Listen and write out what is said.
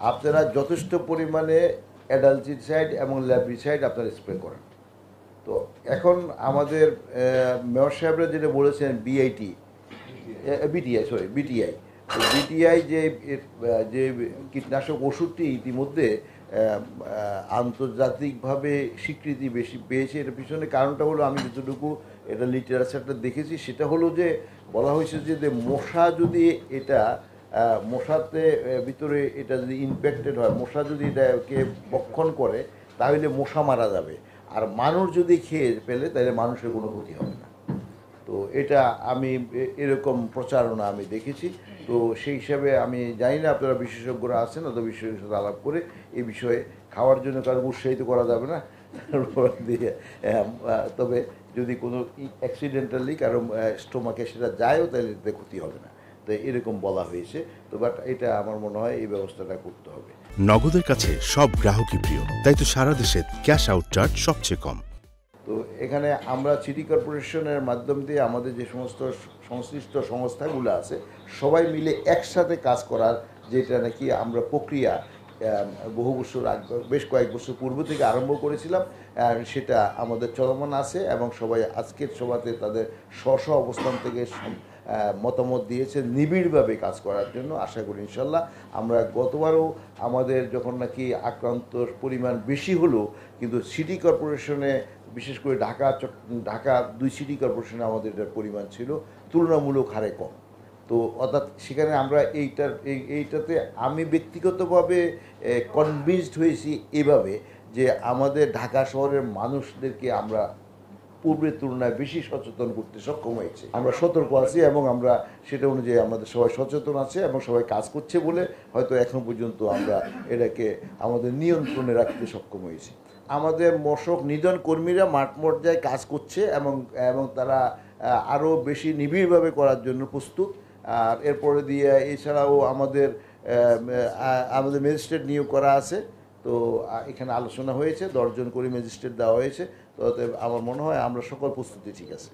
আপনারা যথেষ্ট পরিমাণে অ্যাডালজিসাইড এবং ল্যাব্রিসাইড আপনারা স্প্রে করেন। তো এখন আমাদের মেয়র সাহেবরা যেটা বলেছেন বিটিআই বিটিআই যে যে কীটনাশক ওষুধটি ইতিমধ্যে আন্তর্জাতিকভাবে স্বীকৃতি বেশি পেয়েছে। এর পিছনে কারণটা হলো, আমি যতটুকু এটা লিটারেচারটা দেখেছি, সেটা হলো যে বলা হয়েছে যে মশা যদি এটা মশাতে ভিতরে এটা যদি ইনফেক্টেড হয়, মশা যদি এটাকে ভক্ষণ করে তাহলে মশা মারা যাবে, আর মানুষ যদি খেয়ে ফেলে তাহলে মানুষের কোনো ক্ষতি হবে না। তো এটা আমি এরকম প্রচারণা আমি দেখেছি। তো সেই হিসাবে আমি জানি না আপনারা বিশেষজ্ঞরা আছেন, অত বিশেষজ্ঞের সাথে আলাপ করে এই বিষয়ে খাওয়ার জন্য কারো উৎসাহিত করা যাবে না দিয়ে। তবে যদি কোনো অ্যাক্সিডেন্টালি কারো স্টোমাকে সেটা যায়ও তাহলে এতে ক্ষতি হবে না, তো এরকম বলা হয়েছে। তো বাট এটা আমার মনে হয় এই ব্যবস্থাটা করতে হবে। নগদের কাছে সব গ্রাহকই প্রিয়, তাই তো সারা দেশে ক্যাশ আউট চার্জ সবচেয়ে কম। তো এখানে আমরা সিটি কর্পোরেশনের মাধ্যম দিয়ে আমাদের যে সমস্ত সংশ্লিষ্ট সংস্থাগুলো আছে সবাই মিলে একসাথে কাজ করার, যেটা নাকি আমরা প্রক্রিয়া বহু বছর বেশ কয়েক বছর পূর্ব থেকে আরম্ভ করেছিলাম, সেটা আমাদের চলমান আছে এবং সবাই আজকের সভাতে তাদের স্ব অবস্থান থেকে মতামত দিয়েছে নিবিড়ভাবে কাজ করার জন্য। আশা করি ইনশাল্লাহ আমরা গতবারও আমাদের যখন নাকি আক্রান্তর পরিমাণ বেশি হলো, কিন্তু সিটি কর্পোরেশনে বিশেষ করে ঢাকা 2 সিটি কর্পোরেশনে আমাদের এটার পরিমাণ ছিল তুলনামূলক হারে কম। তো অর্থাৎ সেখানে আমরা এইটাতে আমি ব্যক্তিগতভাবে কনভিন্সড হয়েছি এভাবে যে আমাদের ঢাকা শহরের মানুষদেরকে আমরা পূর্বের তুলনায় বেশি সচেতন করতে সক্ষম হয়েছে। আমরা সতর্ক আছি এবং আমরা সেটা অনুযায়ী আমাদের সবাই সচেতন আছে এবং সবাই কাজ করছে বলে হয়তো এখন পর্যন্ত আমরা এটাকে আমাদের নিয়ন্ত্রণে রাখতে সক্ষম হয়েছি। আমাদের মশক নিধন কর্মীরা মাঠ পর্যায়ে কাজ করছে এবং তারা আরও বেশি নিবিড়ভাবে করার জন্য প্রস্তুত। আর এরপরে দিয়ে এছাড়াও আমাদের ম্যাজিস্ট্রেট নিয়োগ করা আছে। তো এখানে আলোচনা হয়েছে, 10 জন করে ম্যাজিস্ট্রেট দেওয়া হয়েছে। তো আমার মনে হয় আমরা সকল প্রস্তুতি ঠিক আছে।